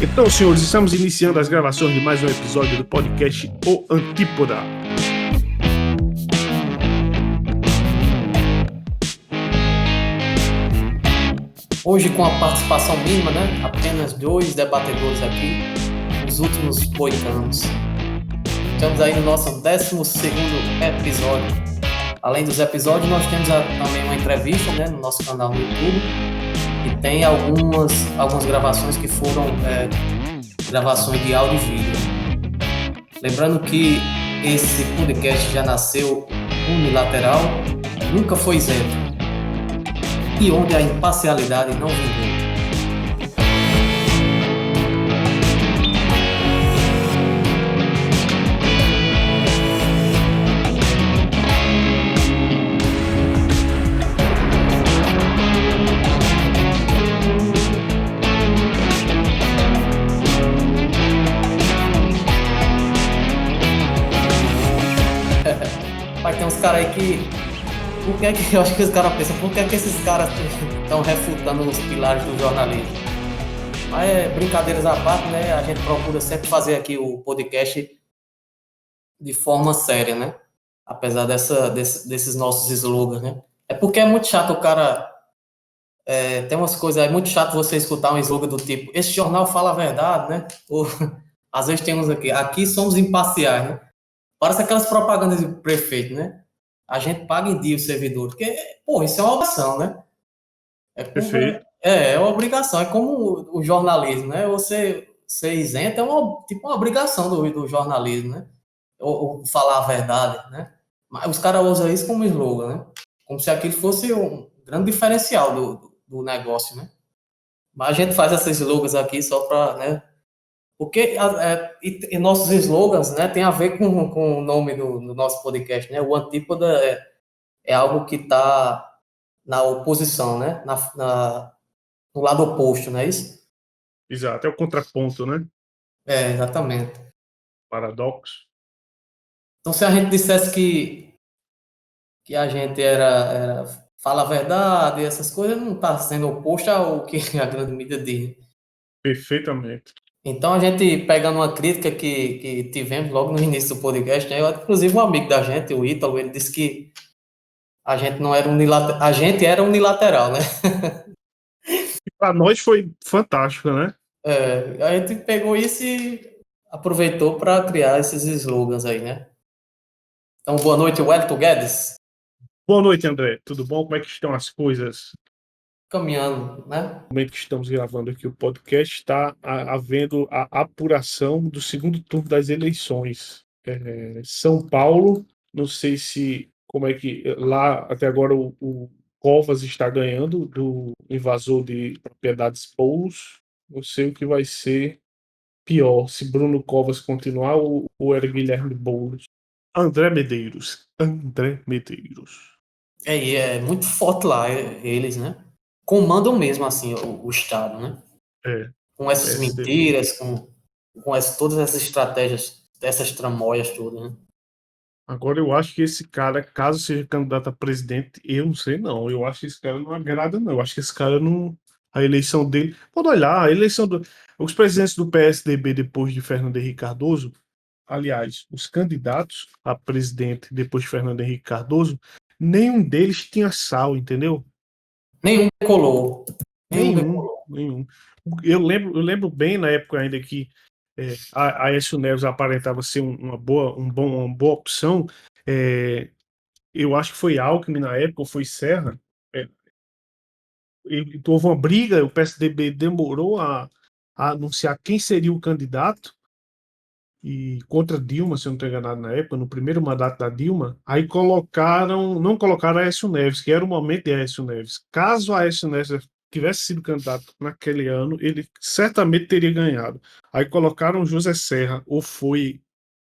Então, senhores, estamos iniciando as gravações de mais um episódio do podcast O Antípoda. Hoje com a participação mínima, né? Apenas 2 debatedores aqui, os últimos boicanos. Estamos aí no nosso 12º episódio. Além dos episódios, nós temos também uma entrevista, né, no nosso canal no YouTube. E tem algumas gravações que foram gravações de áudio e vídeo. Lembrando que esse podcast já nasceu unilateral, nunca foi isento. E onde a imparcialidade não vingou. Mas tem uns caras aí que... Por que é que eu acho que os caras pensam? Por que é que esses caras estão refutando os pilares do jornalismo? Mas brincadeiras à parte, né? A gente procura sempre fazer aqui o podcast de forma séria, né? Apesar desses nossos slogans, né? É porque é muito chato o cara... tem umas coisas aí, muito chato você escutar um slogan do tipo, esse jornal fala a verdade, né? Ou, às vezes tem uns aqui somos imparciais, né? Parece aquelas propagandas de prefeito, né? A gente paga em dia o servidor, porque, pô, isso é uma obrigação, né? Perfeito. É uma obrigação, é como o jornalismo, né? Você ser isento é uma obrigação do jornalismo, né? Ou falar a verdade, né? Mas os caras usam isso como slogan, né? Como se aquilo fosse um grande diferencial do negócio, né? Mas a gente faz esses slogans aqui só para, né? Porque e nossos slogans, né, tem a ver com o nome do nosso podcast, né? O Antípoda é algo que está na oposição, né? No lado oposto, não é isso? Exato, é o contraponto, né? É, exatamente. Paradoxo. Então, se a gente dissesse que a gente fala a verdade, essas coisas, não está sendo oposto ao que a grande mídia diz. Perfeitamente. Então, a gente, pegando uma crítica que tivemos logo no início do podcast, né? Inclusive um amigo da gente, o Ítalo, ele disse que a gente não era unilateral, a gente era unilateral, né? E para nós foi fantástico, né? A gente pegou isso e aproveitou para criar esses slogans aí, né? Então, boa noite, Wellington Guedes. Boa noite, André. Tudo bom? Como é que estão as coisas? Caminhando, né? No momento que estamos gravando aqui o podcast, está havendo a apuração do segundo turno das eleições. São Paulo, não sei se como é que lá até agora o Covas está ganhando do invasor de propriedades Poulos. Não sei o que vai ser pior, se Bruno Covas continuar ou era Guilherme Boulos. André Medeiros. André Medeiros. E é muito forte lá, eles, né? Comandam mesmo, assim, o Estado, né? É, Com essas PSDB. mentiras, todas essas estratégias, essas tramóias todas, né? Agora eu acho que esse cara, caso seja candidato a presidente, eu não sei não. Eu acho que esse cara não agrada, não. Eu acho que esse cara não. A eleição dele. Pode olhar, a eleição do. Os presidentes do PSDB depois de Fernando Henrique Cardoso, aliás, os candidatos a presidente depois de Fernando Henrique Cardoso, nenhum deles tinha sal, entendeu? Nenhum decolou. Nenhum Nenhum, decolou. nenhum. Eu lembro bem na época ainda que a Aécio Neves aparentava ser uma boa opção. É, eu acho que foi Alckmin na época, ou foi Serra. É, e houve uma briga, o PSDB demorou a anunciar quem seria o candidato e contra Dilma, se eu não estou enganado na época, no primeiro mandato da Dilma, aí não colocaram Aécio Neves, que era o momento de Aécio Neves. Caso Aécio Neves tivesse sido candidato naquele ano, ele certamente teria ganhado. Aí colocaram José Serra, ou foi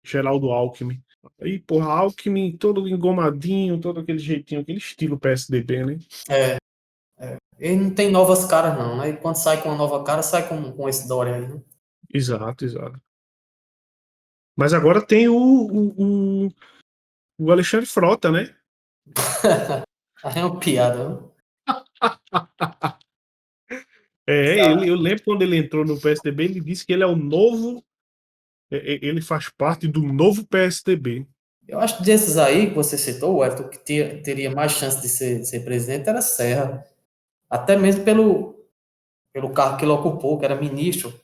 Geraldo Alckmin. Aí, porra, Alckmin todo engomadinho, todo aquele jeitinho, aquele estilo PSDB, né? É, ele não tem novas caras, não, né? E quando sai com uma nova cara, sai com esse Dória aí, né? Exato, exato. Mas agora tem o Alexandre Frota, né? Aí é uma piada, né? Eu lembro quando ele entrou no PSDB, ele disse que ele é o novo, ele faz parte do novo PSDB. Eu acho que desses aí que você citou, o Everton, que teria mais chance de ser presidente era Serra. Até mesmo pelo cargo que ele ocupou, que era ministro.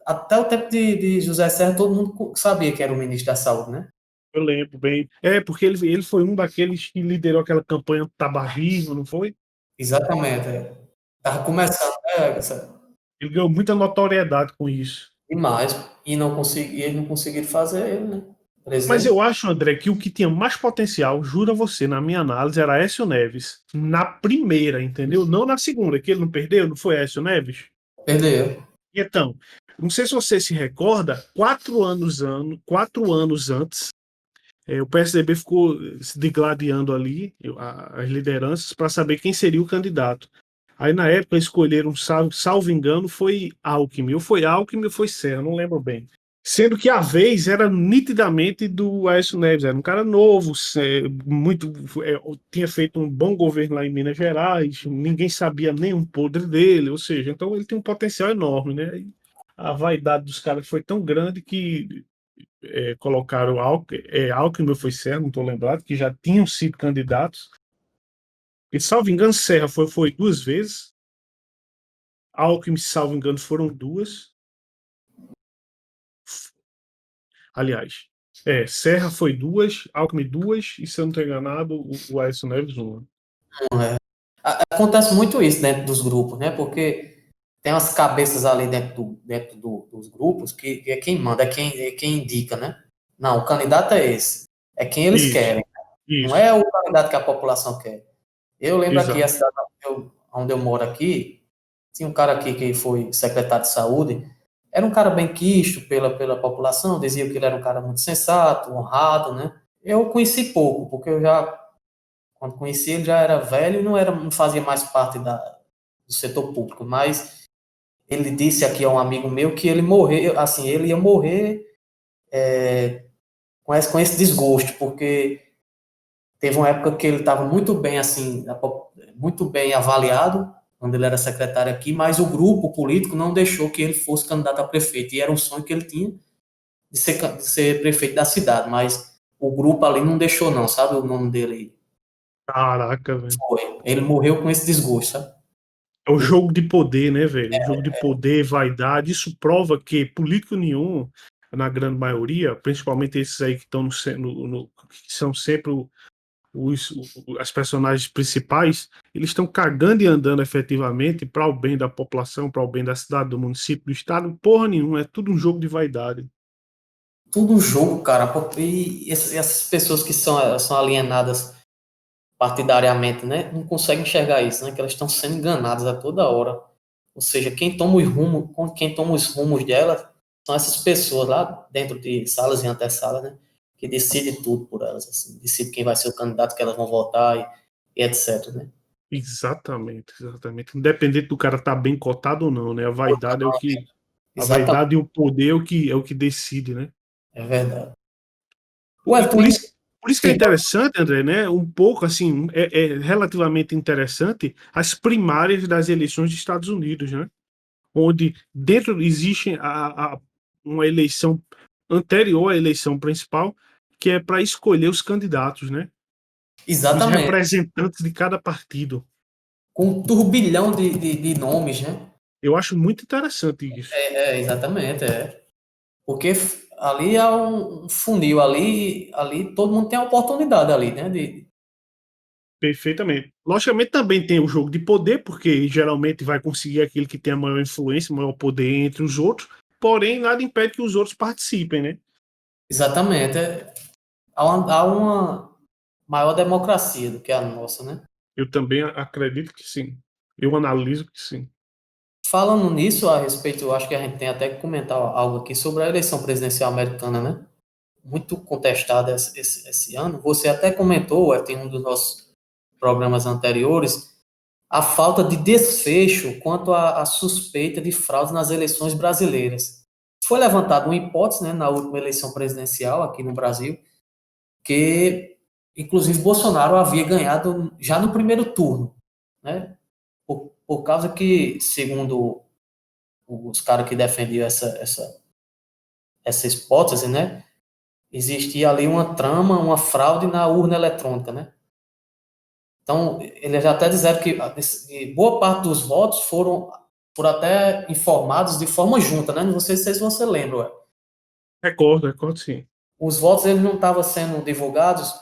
Até o tempo de José Serra, todo mundo sabia que era o ministro da Saúde, né? Eu lembro bem. Porque ele foi um daqueles que liderou aquela campanha do tabagismo, não foi? Exatamente. Tava começando, né? Ele ganhou muita notoriedade com isso. Demais. E eles não conseguiram fazer ele, né? Mas Presidente. eu acho, André, que o que tinha mais potencial, juro a você, na minha análise, era Aécio Neves. Na primeira, entendeu? Não na segunda, que ele não perdeu, não foi Aécio Neves? Perdeu. Então, não sei se você se recorda, 4 anos antes, o PSDB ficou se digladiando ali, as lideranças, para saber quem seria o candidato. Aí, na época, escolheram, salvo engano, foi Alckmin. Ou foi Serra, não lembro bem. Sendo que a vez era nitidamente do Aécio Neves, era um cara novo, muito, tinha feito um bom governo lá em Minas Gerais, ninguém sabia nem um podre dele, ou seja, então ele tem um potencial enorme, né? E a vaidade dos caras foi tão grande que colocaram Alckmin ou foi Serra, não estou lembrado, que já tinham sido candidatos. E, salvo engano, Serra foi 2 vezes, Alckmin, salvo engano, foram 2. Aliás, Serra foi 2, Alckmin 2, e se eu não estou enganado, o Aécio Neves 1. Não é. Acontece muito isso dentro dos grupos, né? Porque tem umas cabeças ali dos grupos que é quem manda, é quem indica, né? Não, o candidato é esse. É quem eles Isso, querem. Não isso, é o candidato que a população quer. Eu lembro aqui, a exato. cidade onde eu moro aqui, tinha um cara aqui que foi secretário de saúde, era um cara bem quisto pela população, dizia que ele era um cara muito sensato, honrado, né? Eu conheci pouco, porque quando conheci ele já era velho e não fazia mais parte do setor público, mas ele disse aqui a um amigo meu que ele morreu, assim, ele ia morrer com esse desgosto, porque teve uma época que ele estava muito bem, assim, muito bem avaliado, quando ele era secretário aqui, mas o grupo político não deixou que ele fosse candidato a prefeito, e era um sonho que ele tinha de ser prefeito da cidade, mas o grupo ali não deixou não, sabe o nome dele? Caraca, velho. Foi. Ele morreu com esse desgosto, sabe? É o jogo de poder, né, velho? O jogo de poder, vaidade. Isso prova que político nenhum, na grande maioria, principalmente esses aí que estão que são sempre as personagens principais, eles estão cagando e andando efetivamente para o bem da população, para o bem da cidade, do município, do estado. Porra nenhuma, é tudo um jogo de vaidade. Tudo um jogo, cara, e essas pessoas que são alienadas partidariamente, né, não conseguem enxergar isso, né, que elas estão sendo enganadas a toda hora. Ou seja, quem toma os rumos delas são essas pessoas lá dentro de salas e antessalas, né, que decidem tudo por elas, assim, decidem quem vai ser o candidato que elas vão votar e etc, né. Exatamente, exatamente. Independente do cara estar bem cotado ou não, né? A Exatamente, vaidade e o poder é o que decide, né? é verdade. O E por Everton, isso, por isso que é sim, interessante, André, né? Um pouco assim, é relativamente interessante as primárias das eleições dos Estados Unidos, né? Onde dentro existe uma eleição anterior à eleição principal, que é para escolher os candidatos, né? Os exatamente, representantes de cada partido. com um turbilhão de nomes, né. Eu acho muito interessante isso. Exatamente, é. Porque ali é um funil, ali todo mundo tem a oportunidade ali, né? Perfeitamente. Logicamente também tem o jogo de poder, porque geralmente vai conseguir aquele que tem a maior influência, maior poder entre os outros, porém nada impede que os outros participem, né? Exatamente. Há uma maior democracia do que a nossa, né? Eu também acredito que sim. Eu analiso que sim. Falando nisso, a respeito, eu acho que a gente tem até que comentar algo aqui sobre a eleição presidencial americana, né? Muito contestada esse ano. Você até comentou, em um dos nossos programas anteriores, a falta de desfecho quanto à suspeita de fraude nas eleições brasileiras. Foi levantada uma hipótese, né, na última eleição presidencial aqui no Brasil, que inclusive Bolsonaro havia ganhado já no primeiro turno, né? por causa que, segundo os caras que defendiam essa hipótese, né, existia ali uma trama, uma fraude na urna eletrônica, né? Então, eles até disseram que boa parte dos votos foram até informados de forma junta, né? Não sei se você lembra, ué. Recordo sim. Os votos eles não estavam sendo divulgados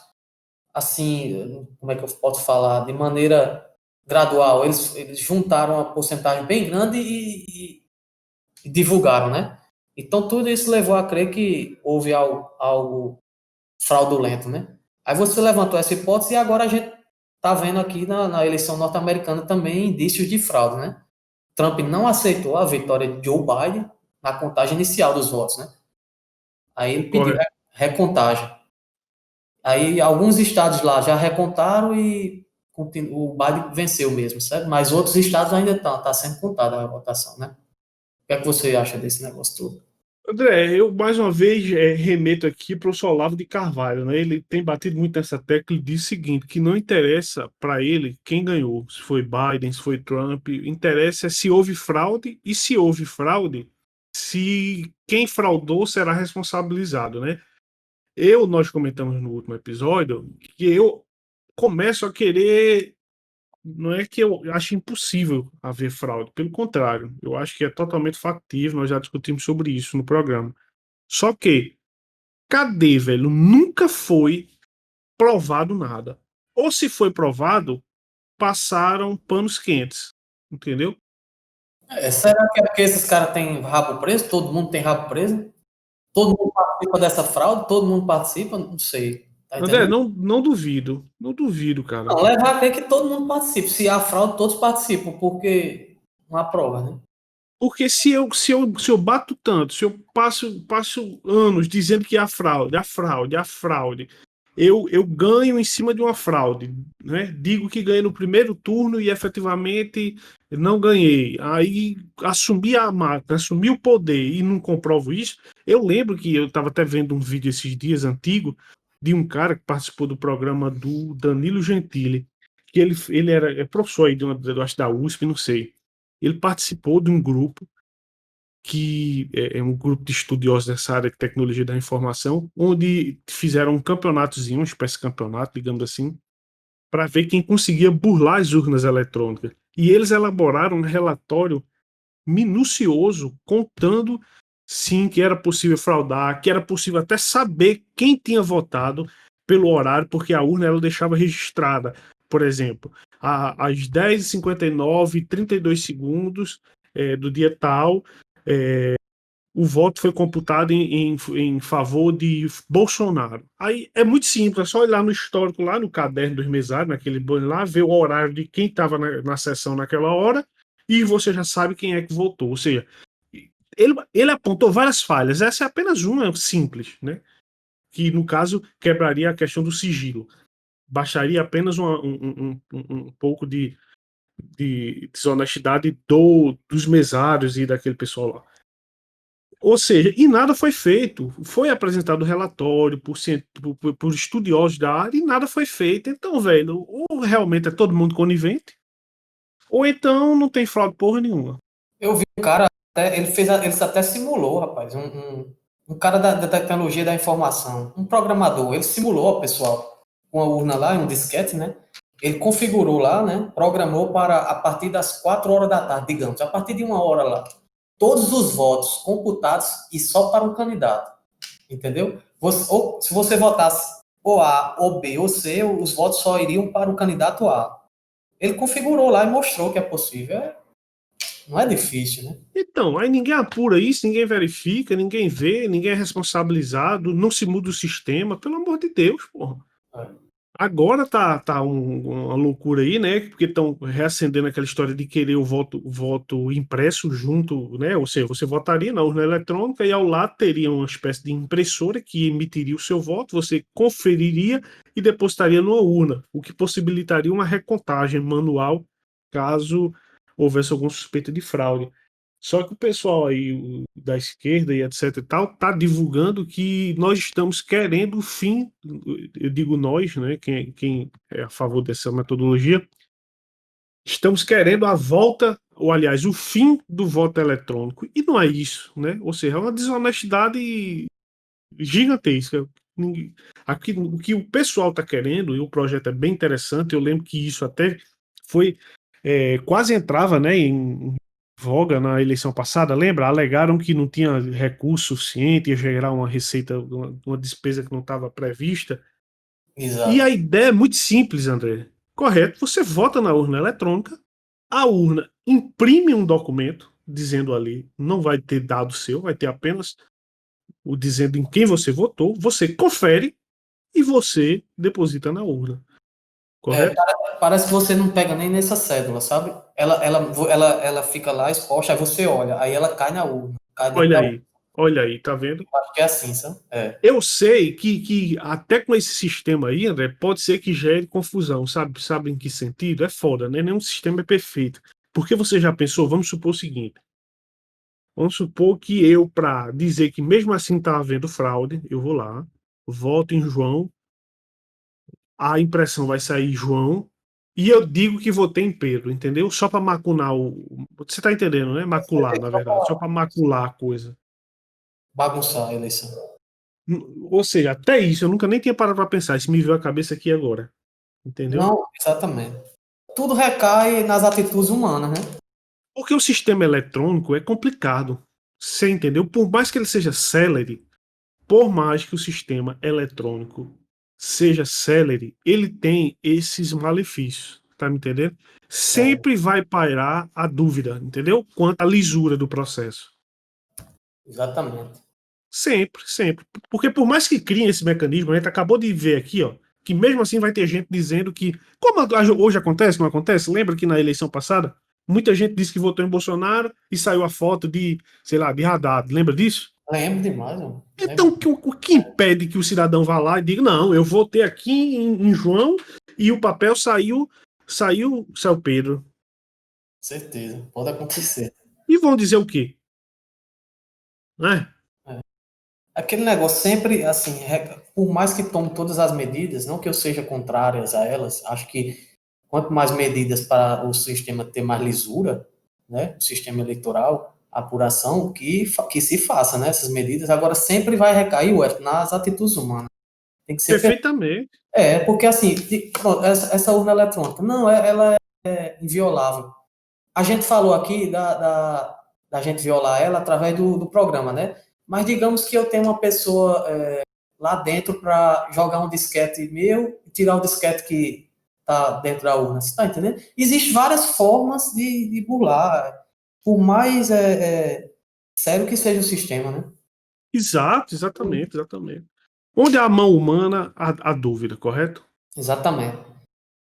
assim, como é que eu posso falar, de maneira gradual. Eles juntaram uma porcentagem bem grande e divulgaram, né? Então, tudo isso levou a crer que houve algo fraudulento, né? Aí você levantou essa hipótese e agora a gente está vendo aqui na eleição norte-americana também indícios de fraude, né? Trump não aceitou a vitória de Joe Biden na contagem inicial dos votos, né? Aí ele pediu Correto. recontagem. Aí alguns estados lá já recontaram e o Biden venceu mesmo, certo? Mas outros estados ainda tá sendo contada a votação, né? O que é que você acha desse negócio todo? André, eu mais uma vez remeto aqui para o Olavo de Carvalho, né? Ele tem batido muito nessa tecla e diz o seguinte, que não interessa para ele quem ganhou, se foi Biden, se foi Trump, interessa é se houve fraude e se houve fraude, se quem fraudou será responsabilizado, né? Nós comentamos no último episódio que eu começo a querer. Não é que eu acho impossível haver fraude, pelo contrário, eu acho que é totalmente factível, nós já discutimos sobre isso no programa. Só que, cadê, velho? Nunca foi provado nada. Ou se foi provado, passaram panos quentes, entendeu? Será que é porque esses caras têm rabo preso? Todo mundo tem rabo preso? Todo mundo participa dessa fraude? Todo mundo participa? Não sei. Tá André, entendendo? não duvido, não duvido, cara. Não, leva a crer que todo mundo participa. Se há fraude, todos participam, porque não há prova, né? Porque se eu bato tanto, se eu passo anos dizendo que há fraude, há fraude, há fraude, eu ganho em cima de uma fraude, né? Digo que ganhei no primeiro turno e efetivamente não ganhei. Aí assumi a máquina, assumi o poder e não comprovo isso. Eu lembro que eu estava até vendo um vídeo esses dias antigo de um cara que participou do programa do Danilo Gentili, que ele era professor aí eu acho da USP, não sei. Ele participou de um grupo que é um grupo de estudiosos dessa área de tecnologia da informação, onde fizeram um campeonatozinho, uma espécie de campeonato, digamos assim, para ver quem conseguia burlar as urnas eletrônicas. E eles elaboraram um relatório minucioso contando sim que era possível fraudar, que era possível até saber quem tinha votado pelo horário, porque a urna ela deixava registrada. Por exemplo, às 10h59, 32 segundos do dia tal, o voto foi computado em favor de Bolsonaro. Aí é muito simples, é só olhar no histórico, lá no caderno dos mesários, naquele banho lá, ver o horário de quem estava na sessão naquela hora, e você já sabe quem é que votou. Ou seja, ele apontou várias falhas, essa é apenas uma simples, né? Que no caso quebraria a questão do sigilo. Baixaria apenas um pouco de desonestidade dos mesários e daquele pessoal lá. Ou seja, e nada foi feito. Foi apresentado relatório por estudiosos da área e nada foi feito. Então, velho, ou realmente é todo mundo conivente, ou então não tem fraude porra nenhuma. Eu vi um cara, ele até simulou, rapaz, um cara da tecnologia da informação, um programador, ele simulou, ó, pessoal, uma urna lá, um disquete, né? Ele configurou lá, né? Programou para a partir das 4 horas da tarde, digamos, a partir de 1 hora lá, todos os votos computados e só para um candidato, entendeu? Ou se você votasse ou A, ou B, ou C, os votos só iriam para o candidato A. Ele configurou lá e mostrou que é possível. Não é difícil, né? Então, aí ninguém apura isso, ninguém verifica, ninguém vê, ninguém é responsabilizado, não se muda o sistema, pelo amor de Deus, porra. É. Agora tá uma loucura aí, né? Porque estão reacendendo aquela história de querer o voto impresso junto, né? Ou seja, você votaria na urna eletrônica e ao lado teria uma espécie de impressora que emitiria o seu voto, você conferiria e depositaria numa urna, o que possibilitaria uma recontagem manual caso houvesse alguma suspeita de fraude. Só que o pessoal aí da esquerda e etc e tal tá divulgando que nós estamos querendo o fim, eu digo nós, né, quem é a favor dessa metodologia, estamos querendo a volta, ou aliás, o fim do voto eletrônico. E não é isso, né? Ou seja, é uma desonestidade gigantesca. Aqui, o que o pessoal está querendo, e o projeto é bem interessante, eu lembro que isso até foi quase entrava, né, em voga na eleição passada, lembra? Alegaram que não tinha recurso suficiente, ia gerar uma receita, uma despesa que não estava prevista. E a Exato. ideia é muito simples, André. Correto, você vota na urna eletrônica, a urna imprime um documento dizendo ali, não vai ter dado seu, vai ter apenas o dizendo em quem você votou, você confere e você deposita na urna, correto? Parece que você não pega nem nessa cédula, sabe? Ela fica lá exposta, aí você olha, aí ela cai na urna, cai dentro da urna. Olha aí, tá vendo? Acho que é assim, sabe? É. Eu sei que até com esse sistema aí, André, pode ser que gere confusão, sabe? Sabe em que sentido? É foda, né? Nenhum sistema é perfeito. Porque você já pensou, vamos supor o seguinte, vamos supor que eu, para dizer que mesmo assim tá havendo fraude, eu vou lá, voto em João, a impressão vai sair João, e eu digo que votei em Pedro, entendeu? Só para macular o. Você tá entendendo, né? Macular, na verdade. Só para macular a coisa. Bagunçar a eleição. Ou seja, até isso eu nunca nem tinha parado para pensar. Isso me veio à cabeça aqui agora. Entendeu? Não, exatamente. Tudo recai nas atitudes humanas, né? Porque o sistema eletrônico é complicado. Você entendeu? Por mais que ele seja célere, por mais que o sistema eletrônico seja célere, ele tem esses malefícios. Tá me entendendo? É, Sempre vai pairar a dúvida, entendeu? Quanto à lisura do processo. exatamente. Sempre, sempre. Porque por mais que criem esse mecanismo, a gente acabou de ver aqui, ó, que mesmo assim vai ter gente dizendo que, como hoje acontece, não acontece? Lembra que na eleição passada, muita gente disse que votou em Bolsonaro e saiu a foto de, sei lá, de Haddad. Lembra disso? Lembro demais, mano. Então, Lembro. o que impede que o cidadão vá lá e diga, não, eu votei aqui em João e o papel saiu Pedro. Certeza. Pode acontecer. E vão dizer o quê? Né? É. Aquele negócio sempre, assim, por mais que tome todas as medidas, não que eu seja contrárias a elas, acho que quanto mais medidas para o sistema ter mais lisura, né, o sistema eleitoral, apuração, que se faça, né, essas medidas, agora sempre vai recair, Wellington, nas atitudes humanas. Tem que ser. Perfeitamente. Porque assim, pronto, essa urna eletrônica, não, ela é inviolável. A gente falou aqui da gente violar ela através do programa, né? Mas digamos que eu tenho uma pessoa lá dentro para jogar um disquete meu e tirar o disquete que está dentro da urna. Você está entendendo? Existem várias formas de burlar, por mais sério que seja o sistema, né? Exato, exatamente, exatamente. Onde há a mão humana, há dúvida, correto? Exatamente.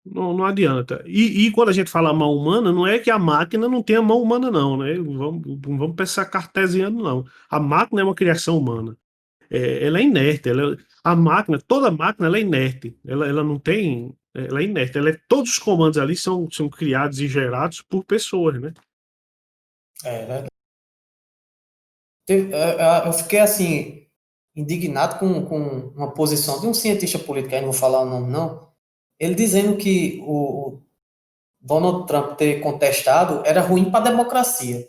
Não, não adianta. E quando a gente fala mão humana, não é que a máquina não tenha mão humana, não, né? Não vamos pensar cartesiano, não. A máquina é uma criação humana. Ela é inerte. A máquina, toda máquina, ela é inerte. Ela não tem. Ela é inerte. Todos os comandos ali são criados e gerados por pessoas, né? Né? Eu fiquei assim, indignado com uma posição de um cientista político, aí não vou falar o nome, não. Ele dizendo que o Donald Trump ter contestado era ruim para a democracia.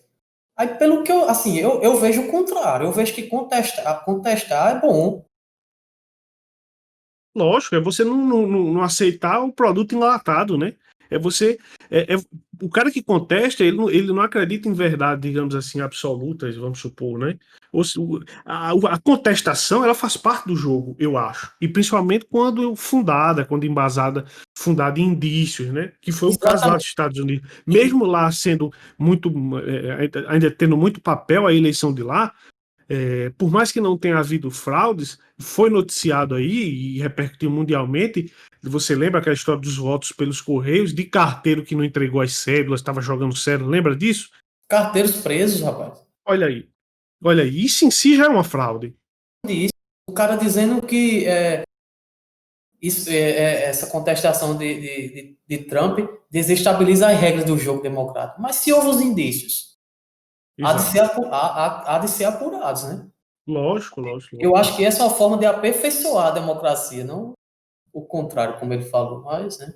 Aí, pelo que eu, assim, eu vejo o contrário. Eu vejo que contestar é bom. Lógico, é você não aceitar o produto enlatado, né? É você. O cara que contesta, ele não acredita em verdade, digamos assim, absolutas, vamos supor, né? A contestação, ela faz parte do jogo, eu acho. E principalmente quando fundada, quando embasada, fundada em indícios, né? Que foi o caso lá dos Exatamente. Estados Unidos. Mesmo lá sendo muito. Ainda tendo muito papel a eleição de lá. Por mais que não tenha havido fraudes, foi noticiado aí e repercutiu mundialmente. Você lembra aquela história dos votos pelos Correios, de carteiro que não entregou as cédulas, estava jogando cédula, lembra disso? Carteiros presos, rapaz. Olha aí, olha aí, isso em si já é uma fraude. O cara dizendo que essa contestação de Trump desestabiliza as regras do jogo democrático. Mas se houve os indícios, Exato. há de ser apurados, né? Lógico, lógico, Eu lógico. acho que essa é uma forma de aperfeiçoar a democracia, não o contrário, como ele falou, mas, né?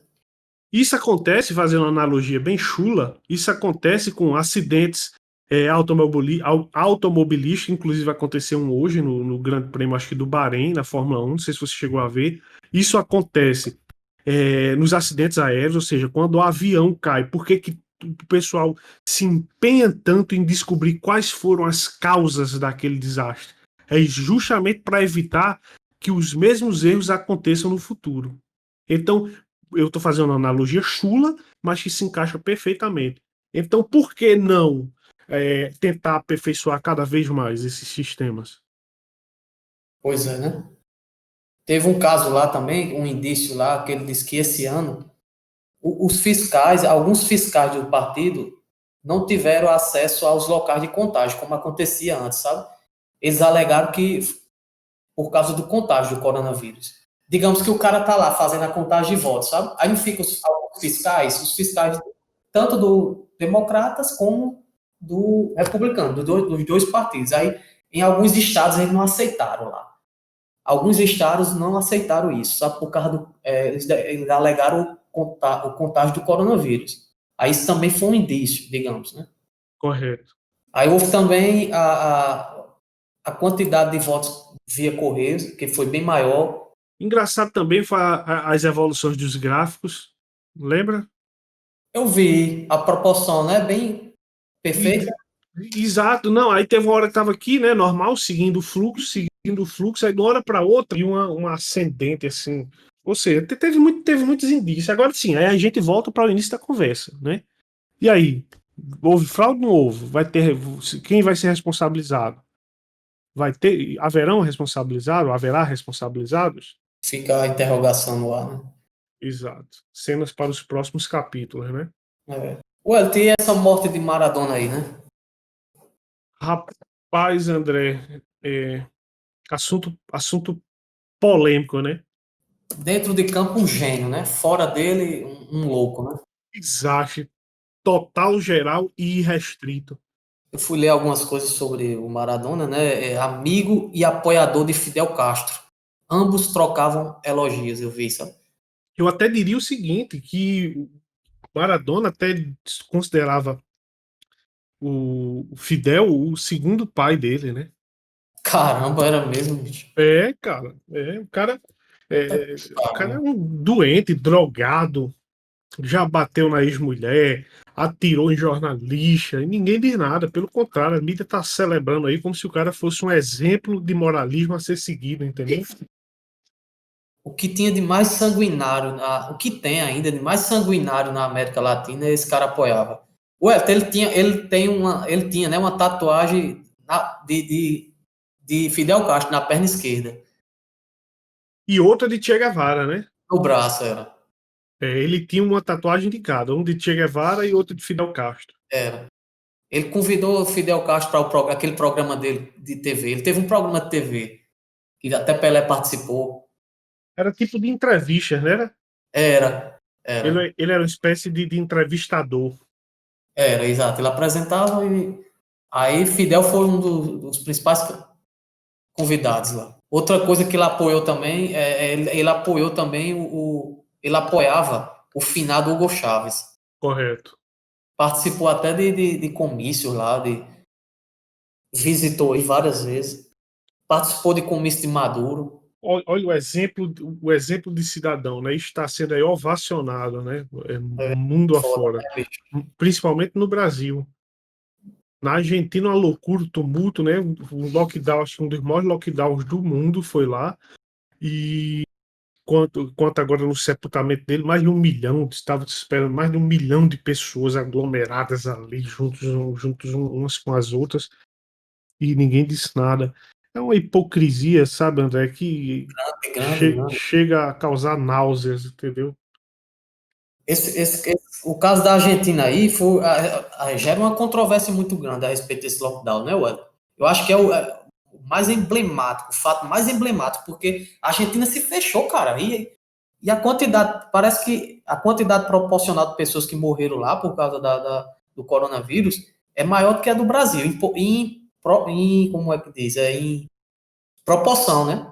Isso acontece, fazendo uma analogia bem chula, isso acontece com acidentes automobilísticos, inclusive aconteceu um hoje no Grande Prêmio, acho que do Bahrein, na Fórmula 1, não sei se você chegou a ver. Isso acontece nos acidentes aéreos, ou seja, quando o avião cai. Por que que o pessoal se empenha tanto em descobrir quais foram as causas daquele desastre? É justamente para evitar que os mesmos erros aconteçam no futuro. Então, eu estou fazendo uma analogia chula, mas que se encaixa perfeitamente. Então, por que não tentar aperfeiçoar cada vez mais esses sistemas? Pois é, né? Teve um caso lá também, um indício lá, que ele disse que esse ano os fiscais, alguns fiscais do partido, não tiveram acesso aos locais de contagem, como acontecia antes, sabe? Eles alegaram que por causa do contágio do coronavírus. Digamos que o cara tá lá fazendo a contagem de votos, sabe? Aí não fica os fiscais tanto do democratas como do republicano, dos dois partidos. Aí em alguns estados eles não aceitaram lá. Alguns estados não aceitaram isso, sabe? Por causa do, eles alegaram o contágio do coronavírus. Aí isso também foi um indício, digamos, né? Correto. Aí houve também a quantidade de votos via Correios, que foi bem maior. Engraçado também foi as evoluções dos gráficos, lembra? Eu vi a proporção, né? Bem perfeita. E- Exato, não. Aí teve uma hora que estava aqui, né? Normal, seguindo o fluxo, aí de uma hora para outra, e uma ascendente assim. Ou seja, teve muitos indícios. Agora sim, aí a gente volta para o início da conversa, né? E aí? Houve fraude ou não houve? Quem vai ser responsabilizado? Haverão responsabilizados? Haverá responsabilizados? Fica a interrogação no ar, né? Exato. Cenas para os próximos capítulos, né? É. Ué, tem essa morte de Maradona aí, né? Rapaz, André, assunto polêmico, né? Dentro de campo, um gênio, né? Fora dele, um louco, né? Desastre total, geral e irrestrito. Eu fui ler algumas coisas sobre o Maradona, né? Amigo e apoiador de Fidel Castro. Ambos trocavam elogios, eu vi, sabe? Eu até diria o seguinte, que o Maradona até considerava o Fidel o segundo pai dele, né? Caramba, era mesmo, bicho. Cara, o cara é um doente, drogado, já bateu na ex-mulher, atirou em jornalista, e ninguém diz nada. Pelo contrário, a mídia tá celebrando aí como se o cara fosse um exemplo de moralismo a ser seguido, entendeu? O que tinha de mais sanguinário, o que tem ainda de mais sanguinário na América Latina, esse cara apoiava. Ué, ele tinha, né, uma tatuagem de Fidel Castro na perna esquerda. E outra de Che Guevara, né? No braço era. Ele tinha uma tatuagem de cada, um de Che Guevara e outro de Fidel Castro. Era. Ele convidou o Fidel Castro para aquele programa dele de TV. Ele teve um programa de TV, que até Pelé participou. Era tipo de entrevista, né? Era, era, Ele era uma espécie de entrevistador. era, exato. Ele apresentava e aí Fidel foi um dos principais convidados lá. Outra coisa que ele apoiou também, ele apoiou também ele apoiava o finado Hugo Chávez. Correto. Participou até de comícios lá, visitou aí várias vezes. Participou de comício de Maduro. Olha o exemplo de cidadão, né? Está sendo aí ovacionado, né? É, Mundo foda, afora, né, bicho? principalmente no Brasil. Na Argentina, uma loucura, um tumulto, né? Um lockdown, acho que um dos maiores lockdowns do mundo foi lá. E quanto agora no sepultamento dele, mais de 1 milhão, estava esperando mais de 1 milhão de pessoas aglomeradas ali, juntos umas com as outras, e ninguém disse nada. É uma hipocrisia, sabe, André, que Grande, grande. chega a causar náuseas, entendeu? O caso da Argentina aí gera uma controvérsia muito grande a respeito desse lockdown, né, Wellington? Eu acho que o mais emblemático, o fato mais emblemático, porque a Argentina se fechou, cara, e a quantidade, parece que a quantidade proporcional de pessoas que morreram lá por causa do coronavírus é maior do que a do Brasil, como é que diz? Em proporção, né?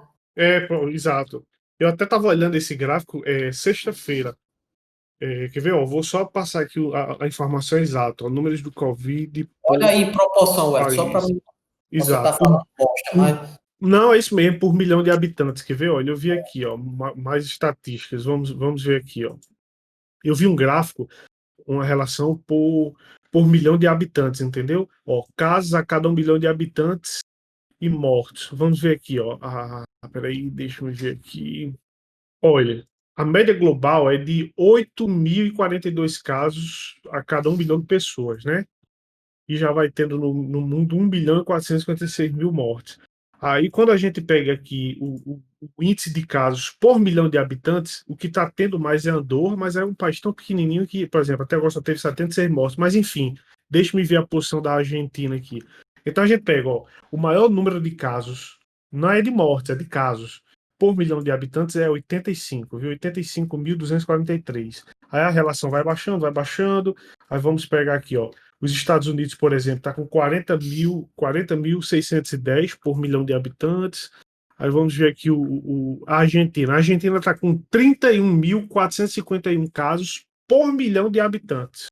Exato. Eu até estava olhando esse gráfico, sexta-feira. Quer ver? Ó, vou só passar aqui a informação exata. Ó, números do Covid Olha por aí em proporção, Wellington, só para país. mim. Você tá Exato. falando bosta, Por- mas não, é isso mesmo, por milhão de habitantes. Quer ver? Olha, eu vi aqui, ó, mais estatísticas. Vamos ver aqui, ó. Eu vi um gráfico, uma relação por milhão de habitantes, entendeu? Ó, casos a cada 1 milhão de habitantes e mortos. Vamos ver aqui, ó. Peraí, deixa eu ver aqui. Olha, a média global é de 8.042 casos a cada 1 milhão de pessoas, né? E já vai tendo no mundo 1.456.000 mortes. Aí, quando a gente pega aqui o índice de casos por milhão de habitantes, o que está tendo mais é Andorra, mas é um país tão pequenininho que, por exemplo, até agora só teve 76 mortos. Mas, enfim, deixa-me ver a posição da Argentina aqui. Então, a gente pega, ó, o maior número de casos, não é de mortes, é de casos, por milhão de habitantes é 85, viu? 85.243. Aí a relação vai baixando, vai baixando. Aí vamos pegar aqui, ó. Os Estados Unidos, por exemplo, está com 40.610 por milhão de habitantes. Aí vamos ver aqui a Argentina. A Argentina está com 31.451 casos por milhão de habitantes.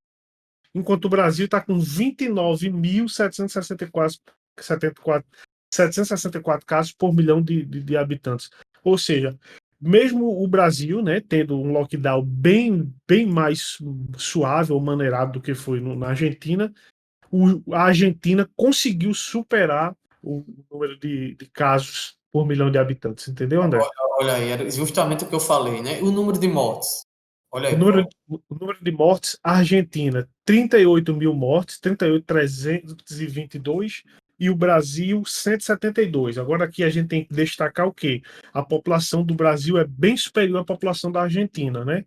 Enquanto o Brasil está com 29.764 casos por milhão de habitantes. Ou seja, mesmo o Brasil, né, tendo um lockdown bem mais suave ou maneirado do que foi na Argentina, a Argentina conseguiu superar o número de casos por milhão de habitantes, entendeu, André? olha aí, era justamente o que eu falei, né? O número de mortes. Olha O aí, por número, favor. o número de mortes, a Argentina, 38.000 mortes, 38.322, e o Brasil, 172. Agora aqui a gente tem que destacar o quê? A população do Brasil é bem superior à população da Argentina, né?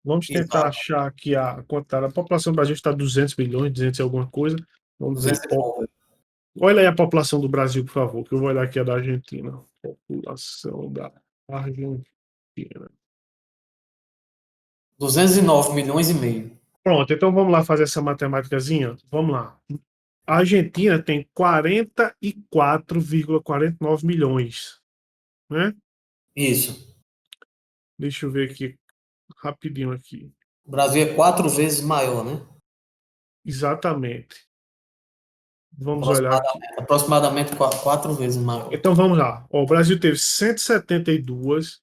Vamos tentar Exato, achar aqui a quantidade. A população do Brasil está 200 milhões, 200 e alguma coisa. Vamos ver. 200 e pouco. Olha aí a população do Brasil, por favor, que eu vou olhar aqui a da Argentina. População da Argentina. 209 milhões e meio. Pronto, então vamos lá fazer essa matemáticazinha? Vamos lá. A Argentina tem 44,49 milhões, né? Isso. Deixa eu ver aqui, rapidinho aqui. O Brasil é 4 vezes maior, né? Exatamente. Vamos olhar aqui. Aproximadamente 4 vezes maior. Então vamos lá. Ó, o Brasil teve 172,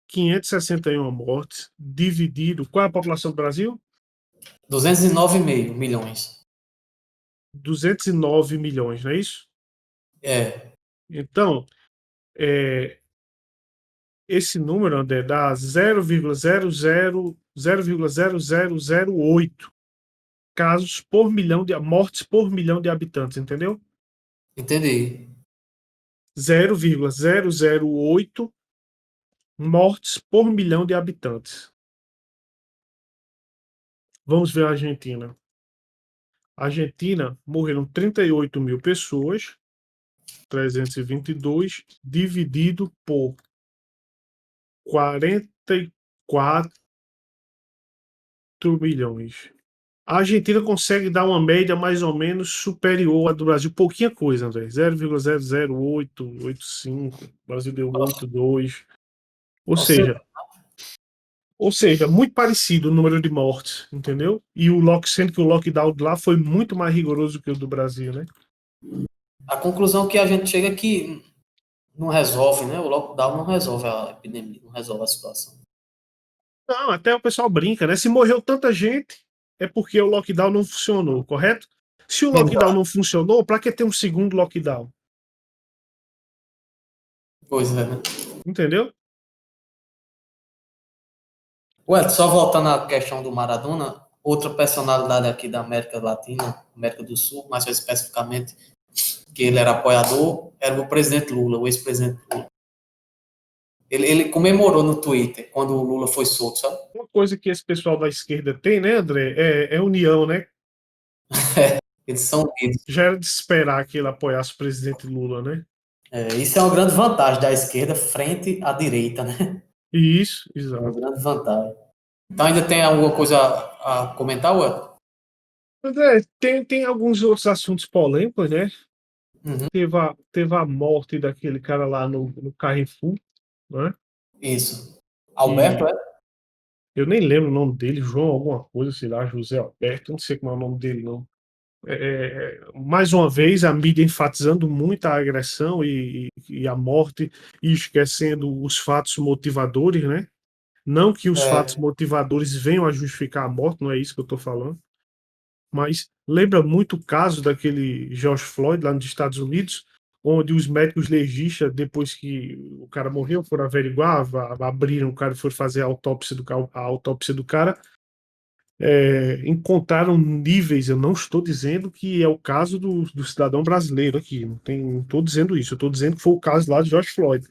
561 mortes, dividido. Qual é a população do Brasil? 209,5 milhões. 209 milhões, não é isso? É, Então, é, esse número, André, dá 0,0008 casos por milhão de mortes por milhão de habitantes, entendeu? entendi. 0,008 mortes por milhão de habitantes. Vamos ver a Argentina. A Argentina morreram 38.000 pessoas, 322, dividido por 44 milhões. A Argentina consegue dar uma média mais ou menos superior à do Brasil. Pouquinha coisa, André. 0,00885. O Brasil deu 8,2. Ou Ou seja, seja, ou seja, muito parecido o número de mortes, entendeu? E sendo que o lockdown lá foi muito mais rigoroso que o do Brasil, né? a conclusão que a gente chega é que não resolve, né? O lockdown não resolve a epidemia, não resolve a situação. Não, até o pessoal brinca, né? Se morreu tanta gente, é porque o lockdown não funcionou, correto? Se o lockdown Exato. não funcionou, para que ter um segundo lockdown? Pois é, né? Entendeu? Ué, só voltando à questão do Maradona, outra personalidade aqui da América Latina, América do Sul, mais especificamente, que ele era apoiador, era o presidente Lula, o ex-presidente Lula. Ele comemorou no Twitter quando o Lula foi solto, sabe? Uma coisa que esse pessoal da esquerda tem, né, André, é união, né? Eles são unidos. Já era de esperar que ele apoiasse o presidente Lula, né? Isso é uma grande vantagem da esquerda frente à direita, né? Isso, É uma exato. grande vantagem. Então ainda tem alguma coisa a comentar, Ué? André, tem alguns outros assuntos polêmicos, né? Uhum. Teve a morte daquele cara lá no Carrefour, né? Isso. Alberto, Que é? Eu nem lembro o nome dele, João alguma coisa, sei lá, José Alberto, não sei como é o nome dele não. Mais uma vez, a mídia enfatizando muito a agressão e a morte e esquecendo os fatos motivadores, né? Não que os fatos É, motivadores venham a justificar a morte, não é isso que eu estou falando, mas lembra muito o caso daquele George Floyd lá nos Estados Unidos, onde os médicos legistas, depois que o cara morreu, foram averiguar, abriram o cara e foram fazer a autópsia do cara, encontraram níveis. Eu não estou dizendo que é o caso do cidadão brasileiro aqui, não estou dizendo isso, eu estou dizendo que foi o caso lá de George Floyd.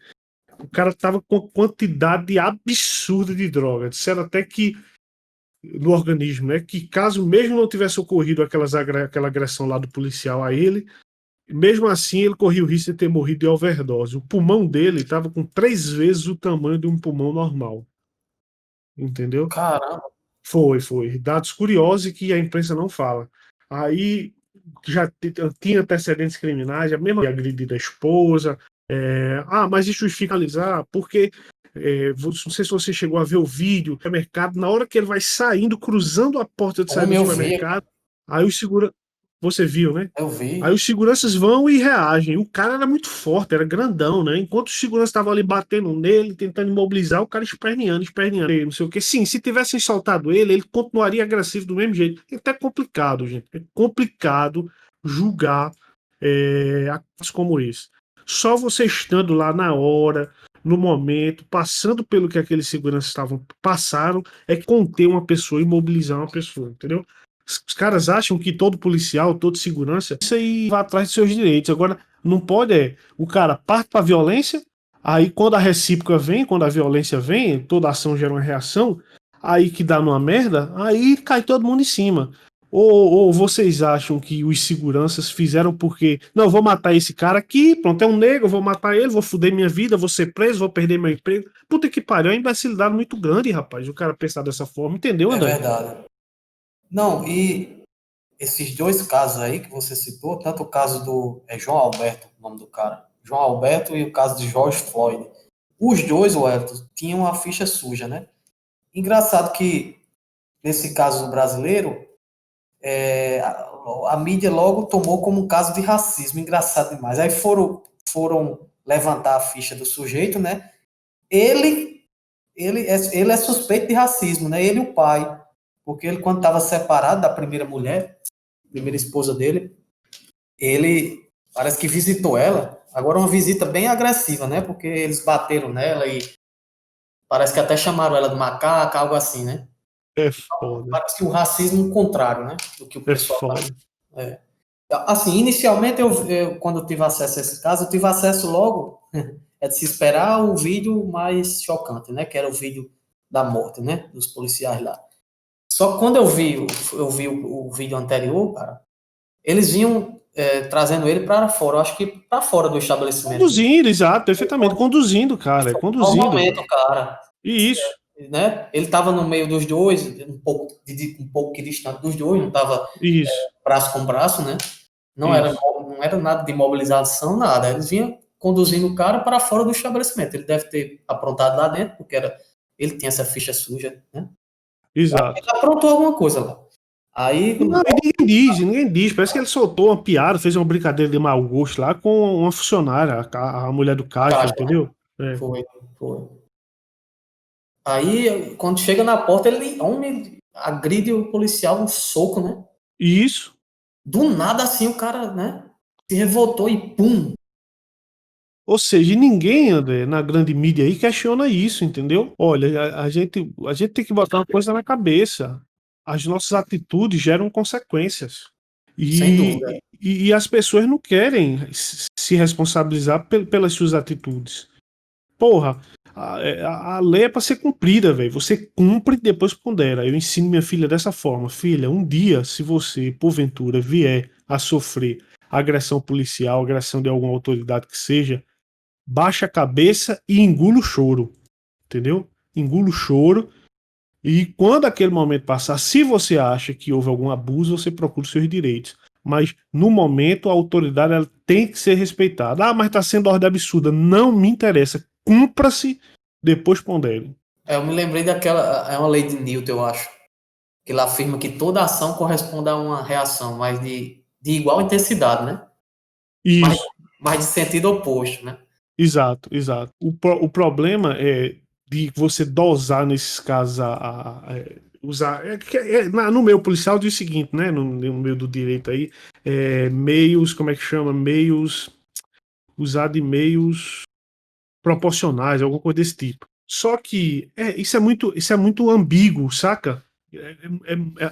O cara estava com quantidade absurda de droga. Disseram até que no organismo, né? Que caso mesmo não tivesse ocorrido aquela agressão lá do policial a ele, mesmo assim ele corria o risco de ter morrido de overdose. O pulmão dele estava com 3 vezes o tamanho de um pulmão normal, entendeu? caramba. Foi. Dados curiosos que a imprensa não fala. Aí já tinha antecedentes criminais, a mesma agredida a esposa. Mas isso justifica analisar, porque não sei se você chegou a ver o vídeo, o mercado, na hora que ele vai saindo, cruzando a porta de saída do Homem, eu vi, supermercado, aí o segura. Você viu, né? eu Aí vi. os seguranças vão e reagem. O cara era muito forte, era grandão, né? Enquanto os seguranças estavam ali batendo nele, tentando imobilizar, o cara esperneando, não sei o quê. Sim, se tivessem soltado ele, ele continuaria agressivo do mesmo jeito. É até complicado, gente. É complicado julgar atos como esse. Só você estando lá na hora, no momento, passando pelo que aqueles seguranças passaram, é que conter uma pessoa, imobilizar uma pessoa, entendeu? Os caras acham que todo policial, todo segurança, isso aí vai atrás dos seus direitos. Agora, não pode o cara parte para violência, aí quando a recíproca vem, quando a violência vem, toda ação gera uma reação, aí que dá numa merda, aí cai todo mundo em cima. Ou vocês acham que os seguranças fizeram porque, não, eu vou matar esse cara aqui, pronto, é um negro, eu vou matar ele, vou foder minha vida, vou ser preso, vou perder meu emprego. Puta que pariu, é uma imbecilidade muito grande, rapaz, o cara pensar dessa forma, entendeu, É André? verdade. Não, e esses dois casos aí que você citou, tanto o caso do João Alberto, o nome do cara, João Alberto e o caso de George Floyd. Os dois, Wellington, tinham a ficha suja, né? Engraçado que, nesse caso do brasileiro, a mídia logo tomou como um caso de racismo, engraçado demais. Aí foram levantar a ficha do sujeito, né? Ele, ele é suspeito de racismo, né? Ele e o pai. Porque ele, quando estava separado da primeira mulher, primeira esposa dele, ele parece que visitou ela. Agora uma visita bem agressiva, né? Porque eles bateram nela e parece que até chamaram ela de macaca, algo assim, né? É foda. Parece que o racismo contrário, né? Do que o É pessoal tá. foda. É. Assim, inicialmente, quando eu tive acesso a esse caso, eu tive acesso logo, é de se esperar o vídeo mais chocante, né? Que era o vídeo da morte, né? Dos policiais lá. Só que quando eu vi o vídeo anterior, cara, eles vinham trazendo ele para fora, eu acho que para fora do estabelecimento. Conduzindo, exato, perfeitamente. Conduzindo, cara. Conduzindo. Normalmente, o cara, E isso, né? Ele estava no meio dos dois, um pouco que distante dos dois, não estava isso, braço com braço, né? isso. Não era nada de mobilização, nada. Eles vinham conduzindo o cara para fora do estabelecimento. Ele deve ter aprontado lá dentro, porque ele tinha essa ficha suja, né? Ele Exato. aprontou alguma coisa lá. Aí, Não, e ninguém diz. Parece que ele soltou uma piada, fez uma brincadeira de mau gosto lá com uma funcionária, a mulher do caixa, caixa, né? entendeu? É. Foi, foi. Aí, quando chega na porta, ele, homem, agride o policial um soco, né? E isso. Do nada, assim, o cara, né? Se revoltou e pum! Ou seja, ninguém, André, na grande mídia aí questiona isso, entendeu? Olha, a gente tem que botar uma coisa na cabeça. As nossas atitudes geram consequências. Sem dúvida. E as pessoas não querem se responsabilizar pelas suas atitudes. Porra, a lei é pra ser cumprida, velho. Você cumpre e depois pondera. Eu ensino minha filha dessa forma. Filha, um dia, se você, porventura, vier a sofrer agressão policial, agressão de alguma autoridade que seja, baixa a cabeça e engula o choro, entendeu? Engula o choro e quando aquele momento passar, se você acha que houve algum abuso, você procura os seus direitos. Mas no momento a autoridade ela tem que ser respeitada. Ah, mas está sendo ordem absurda. Não me interessa. Cumpra-se, depois pondere. Eu me lembrei daquela. É uma lei de Newton, eu acho. Que ela afirma que toda ação corresponde a uma reação, mas de igual intensidade, né? Mas, Isso, mas de sentido oposto, né? exato, exato. O problema é de você dosar nesses casos usar. No meio policial diz o seguinte, né? No meio do direito aí, meios, como é que chama? Meios. Usar de meios proporcionais, alguma coisa desse tipo. Só que isso é muito ambíguo, saca?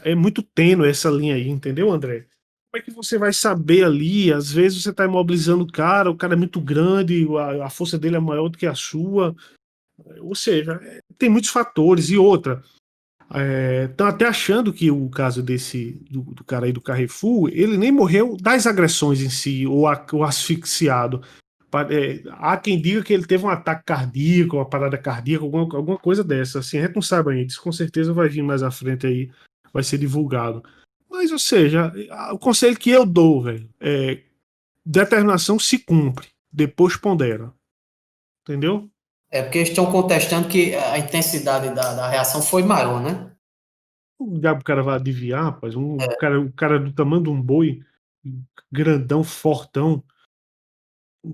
É muito tênue essa linha aí, entendeu, André? Como é que você vai saber ali? Às vezes você está imobilizando o cara é muito grande, a força dele é maior do que a sua. Ou seja, tem muitos fatores. E outra, estão até achando que o caso do cara aí do Carrefour, ele nem morreu das agressões em si, ou asfixiado. Há quem diga que ele teve um ataque cardíaco, uma parada cardíaca, alguma coisa dessa. Assim, a gente não sabe ainda. Isso com certeza vai vir mais à frente aí, vai ser divulgado. Mas, ou seja, o conselho que eu dou, velho, determinação se cumpre, depois pondera. Entendeu? É porque eles estão contestando que a intensidade da reação foi maior, né? O diabo o cara vai adivinhar, rapaz. O cara do tamanho de um boi, grandão, fortão,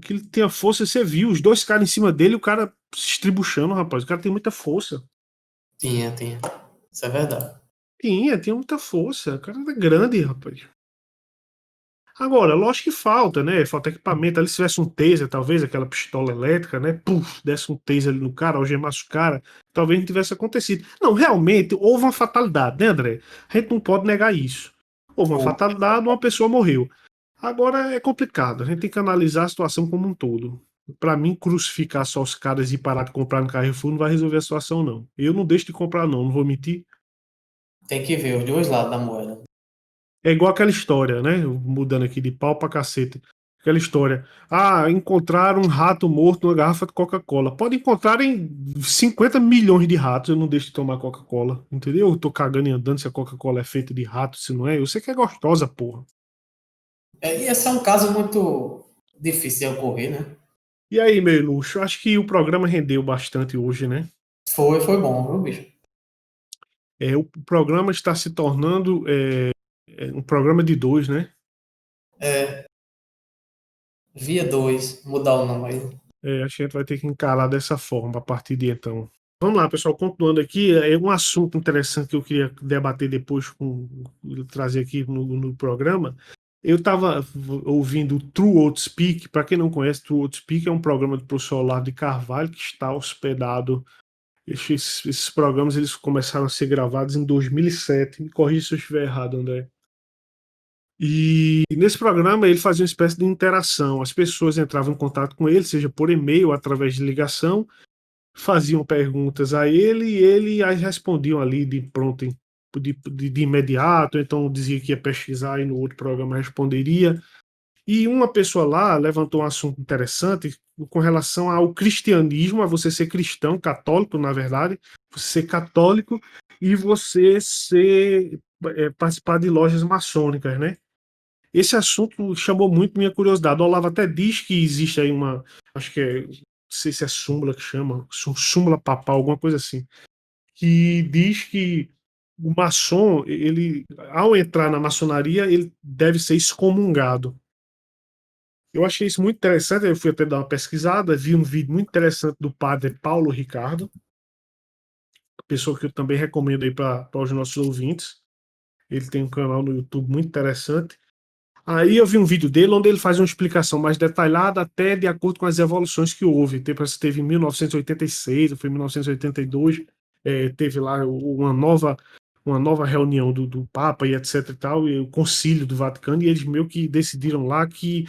que ele tem a força, você viu, os dois caras em cima dele, o cara se estribuchando, rapaz. O cara tem muita força. Tinha. Isso é verdade. Tinha muita força. O cara era grande, rapaz. Agora, lógico que falta, né? Falta equipamento. Ali se tivesse um taser, talvez, aquela pistola elétrica, né? Puf, desse um taser ali no cara, algemasse o cara, talvez não tivesse acontecido. Não, realmente, houve uma fatalidade, né, André? A gente não pode negar isso. Houve uma Foi. fatalidade, uma pessoa morreu. Agora é complicado, a gente tem que analisar a situação como um todo. Pra mim, crucificar só os caras e parar de comprar no Carrefour não vai resolver a situação, não. Eu não deixo de comprar, não vou mentir. Tem que ver os dois lados da moeda. É igual aquela história, né? Mudando aqui de pau pra cacete. Aquela história. Ah, encontraram um rato morto numa garrafa de Coca-Cola. Pode encontrar em 50 milhões de ratos, eu não deixo de tomar Coca-Cola. Entendeu? Eu tô cagando e andando se a Coca-Cola é feita de rato, se não é. Eu sei que é gostosa, porra. E esse é um caso muito difícil de ocorrer, né? E aí, meu luxo, acho que o programa rendeu bastante hoje, né? Foi bom, viu, bicho? O programa está se tornando um programa de dois, né? É, via 2 mudar o nome aí. Acho que a gente vai ter que encarar dessa forma a partir de então. Vamos lá, pessoal, continuando aqui, um assunto interessante que eu queria debater depois, trazer aqui no programa. Eu estava ouvindo o True Old Speak. Para quem não conhece, True Old Speak é um programa do professor Olavo de Carvalho que está hospedado. Esses programas eles começaram a ser gravados em 2007. Me corrija se eu estiver errado, André. E nesse programa ele fazia uma espécie de interação. As pessoas entravam em contato com ele, seja por e-mail ou através de ligação, faziam perguntas a ele e ele as respondiam ali de pronto, de imediato. Então dizia que ia pesquisar e no outro programa responderia. E uma pessoa lá levantou um assunto interessante com relação ao cristianismo, a você ser cristão, católico, na verdade, você ser católico e você participar de lojas maçônicas, né? Esse assunto chamou muito minha curiosidade. O Olavo até diz que existe aí acho que não sei se é súmula que chama, súmula papal, alguma coisa assim, que diz que o maçom, ele, ao entrar na maçonaria, ele deve ser excomungado. Eu achei isso muito interessante, eu fui até dar uma pesquisada, vi um vídeo muito interessante do padre Paulo Ricardo, pessoa que eu também recomendo aí para os nossos ouvintes. Ele tem um canal no YouTube muito interessante. Aí eu vi um vídeo dele onde ele faz uma explicação mais detalhada, até de acordo com as evoluções que houve. Teve em 1986, foi em 1982, teve lá uma nova reunião do Papa e etc e tal, e o Concílio do Vaticano, e eles meio que decidiram lá que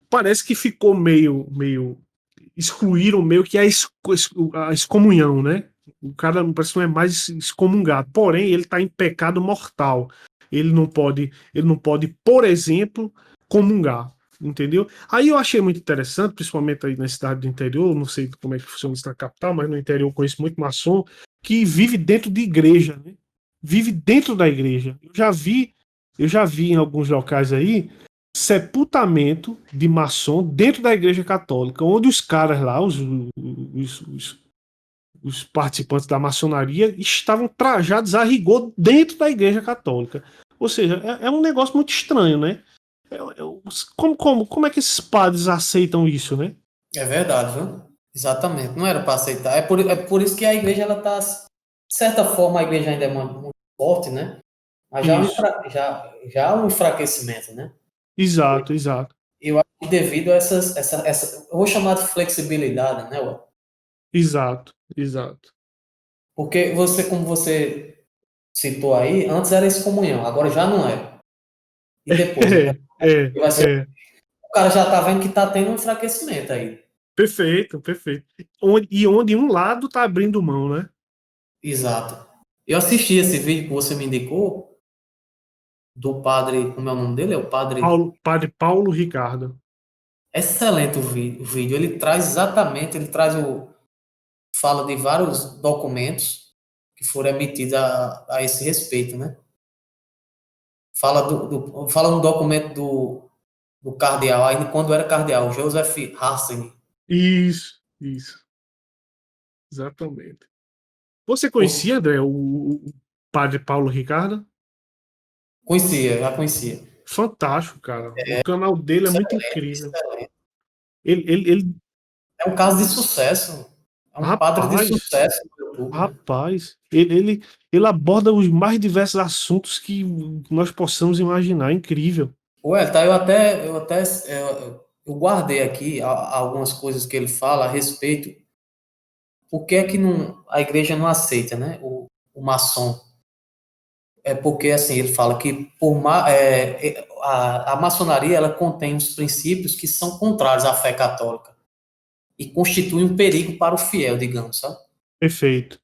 parece que ficou meio excluíram meio que a excomunhão, né? O cara parece que não é mais excomungado, porém ele está em pecado mortal. Ele não pode, por exemplo, comungar, entendeu? Aí eu achei muito interessante, principalmente aí na cidade do interior, não sei como é que funciona isso na capital, mas no interior eu conheço muito maçom que vive dentro de igreja, né? Vive dentro da igreja. Eu já vi em alguns locais aí sepultamento de maçom dentro da igreja católica, onde os caras lá, os os participantes da maçonaria estavam trajados a rigor dentro da Igreja Católica. Ou seja, é um negócio muito estranho, né? Como é que esses padres aceitam isso, né? É verdade, viu? Exatamente. Não era para aceitar. É por isso que a igreja, ela tá, de certa forma, a igreja ainda é muito forte, né? Mas Isso. já há um enfraquecimento, né? Exato, exato. Eu acho que devido a eu vou chamar de flexibilidade, né, Ué? Exato, exato. Porque você, como você citou aí, antes era excomunhão, agora já não é. E depois, vai ser, É. o cara já tá vendo que tá tendo um enfraquecimento aí. Perfeito, perfeito. Onde um lado tá abrindo mão, né? Exato. Eu assisti esse vídeo que você me indicou do padre, como é o nome dele? É o padre. Padre Paulo Ricardo. Excelente o vídeo. Ele traz exatamente, fala de vários documentos que foram emitidos a esse respeito, né? Fala um documento do cardeal, ainda quando era cardeal, Joseph Ratzinger. Isso, exatamente. Você Pô, conhecia, André, o Padre Paulo Ricardo? conhecia, já conhecia. Fantástico, cara. O canal dele é muito incrível. Excelente. Ele É um caso de sucesso. É um padre de rapaz, sucesso no YouTube, né? rapaz, ele aborda os mais diversos assuntos que nós possamos imaginar. Incrível. Ué, tá, eu guardei aqui algumas coisas que ele fala a respeito. Por que é que a igreja não aceita, né? O maçom. É porque, assim, ele fala que a maçonaria, ela contém os princípios que são contrários à fé católica e constitui um perigo para o fiel, digamos, sabe? Perfeito,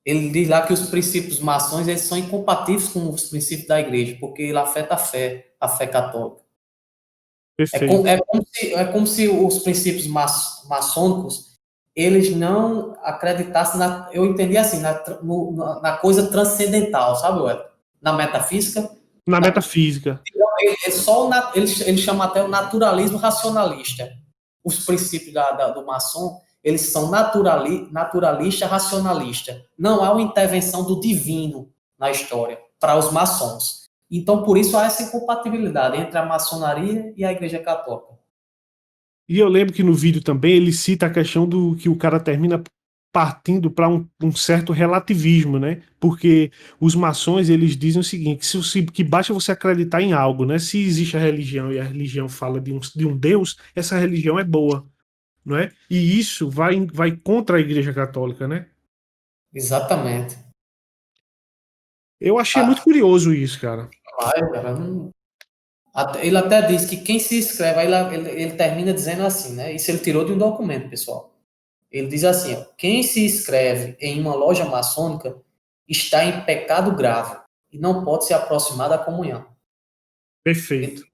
Ele diz lá que os princípios maçons, eles são incompatíveis com os princípios da igreja, porque ele afeta a fé católica. perfeito. É como se os princípios maçônicos, eles não acreditassem eu entendi assim, na coisa transcendental, sabe, Ué? Na metafísica, Na na, metafísica. ele chama até o naturalismo racionalista. Os princípios do maçom, eles são naturalista, racionalista. Não há uma intervenção do divino na história para os maçons. Então, por isso há essa incompatibilidade entre a maçonaria e a Igreja Católica. E eu lembro que no vídeo também ele cita a questão do que o cara termina partindo para um certo relativismo, né? Porque os maçons eles dizem o seguinte: que basta você acreditar em algo, né? Se existe a religião e a religião fala de um Deus, essa religião é boa, não é? E isso vai contra a Igreja Católica, né? Exatamente. Eu achei muito Ah, curioso isso, cara. cara, ele até diz que quem se inscreve, aí ele termina dizendo assim, né? Isso ele tirou de um documento, pessoal. Ele diz assim, ó, quem se inscreve em uma loja maçônica está em pecado grave e não pode se aproximar da comunhão. Perfeito.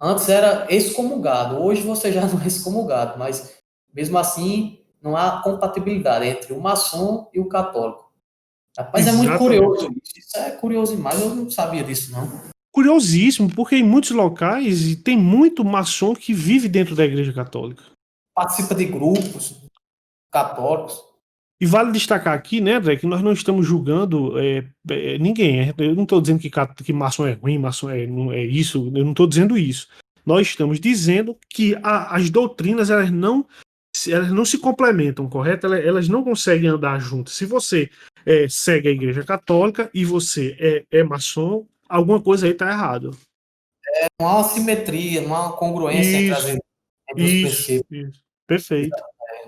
Antes era excomungado, hoje você já não é excomungado, mas mesmo assim não há compatibilidade entre o maçom e o católico. Rapaz, é muito Exatamente. curioso isso é curioso demais, eu não sabia disso não. Curiosíssimo, porque em muitos locais tem muito maçom que vive dentro da Igreja Católica. Participa de grupos católicos. E vale destacar aqui, né, André, que nós não estamos julgando ninguém. Eu não estou dizendo que maçom é ruim, maçom não é isso, eu não estou dizendo isso. Nós estamos dizendo que as doutrinas elas não se complementam, correto? Elas não conseguem andar juntas. Se você segue a Igreja Católica e você é maçom, alguma coisa aí está errado. Não há uma simetria, não há uma congruência Isso, entre os isso, princípios. isso. Perfeito.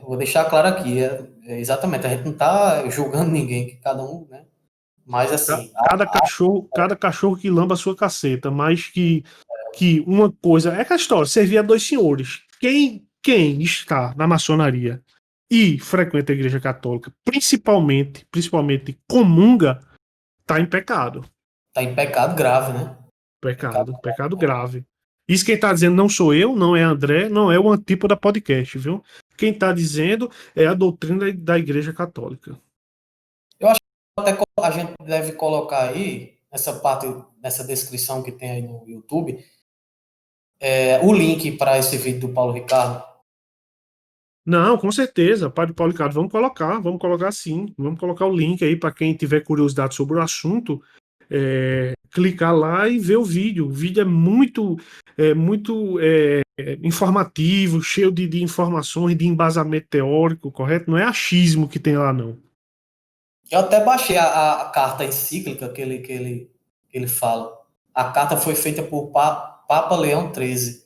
Vou deixar claro aqui, exatamente, a gente não está julgando ninguém, que cada um, né? Mas assim, Cada cachorro que lamba a sua caceta, mas que uma coisa é que a história servia a dois senhores. Quem está na maçonaria e frequenta a Igreja Católica, principalmente comunga, está em pecado. está em pecado grave, né? Pecado. Pecado grave. Isso quem está dizendo não sou eu, não é André, não é o Antípoda Podcast, viu? Quem está dizendo é a doutrina da Igreja Católica. Eu acho que até a gente deve colocar aí, nessa parte, nessa descrição que tem aí no YouTube, o link para esse vídeo do Paulo Ricardo. Não, com certeza, Padre Policarpo, vamos colocar sim, vamos colocar o link aí para quem tiver curiosidade sobre o assunto, clicar lá e ver o vídeo. O vídeo é muito informativo, cheio de informações, de embasamento teórico, correto? Não é achismo que tem lá, não. Eu até baixei a carta encíclica que ele fala. A carta foi feita por Papa Leão XIII.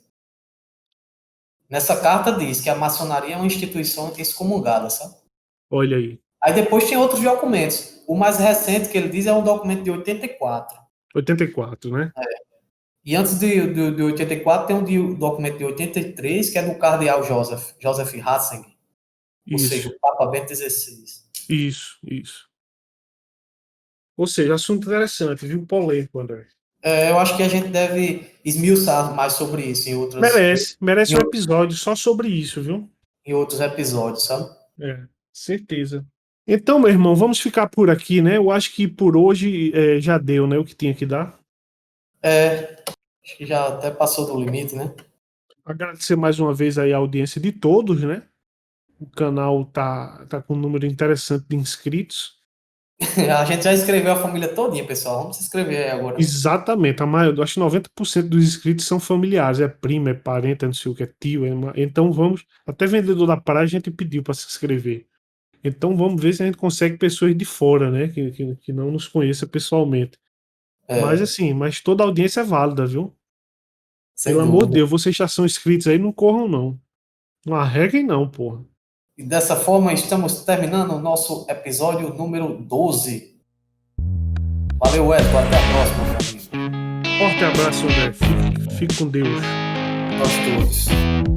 Nessa carta diz que a maçonaria é uma instituição excomungada, sabe? Olha aí, Aí depois tem outros documentos. O mais recente que ele diz é um documento de 84. 84, né? E antes de 84 tem documento de 83, que é do cardeal Joseph Ratzinger, ou seja, Isso, o Papa Bento XVI. isso. Ou seja, assunto interessante, viu? Polêmico, André. Eu acho que a gente deve esmiuçar mais sobre isso Merece em, um outros, episódio só sobre isso, viu? em outros episódios, sabe? Certeza. Então, meu irmão, vamos ficar por aqui, né? Eu acho que por hoje já deu, né? O que tinha que dar. Acho que já até passou do limite, né? Agradecer mais uma vez aí a audiência de todos, né? O canal tá com um número interessante de inscritos. A gente já escreveu a família todinha, pessoal. Vamos se inscrever aí agora. Exatamente, a maioria, acho que 90% dos inscritos são familiares, é primo, é parente, é não sei o que, é tio. Então vamos. Até vendedor da praia a gente pediu para se inscrever. Então vamos ver se a gente consegue pessoas de fora, né? Que não nos conheça pessoalmente. Mas É, assim, mas toda a audiência é válida, viu? sem Pelo amor de dúvida. Deus, vocês já são inscritos aí, não corram não. Não arreguem não, porra. E dessa forma estamos terminando o nosso episódio número 12. Valeu, Edson. Até a próxima, meu amigo. Forte abraço, André. Fique com Deus. Nós todos.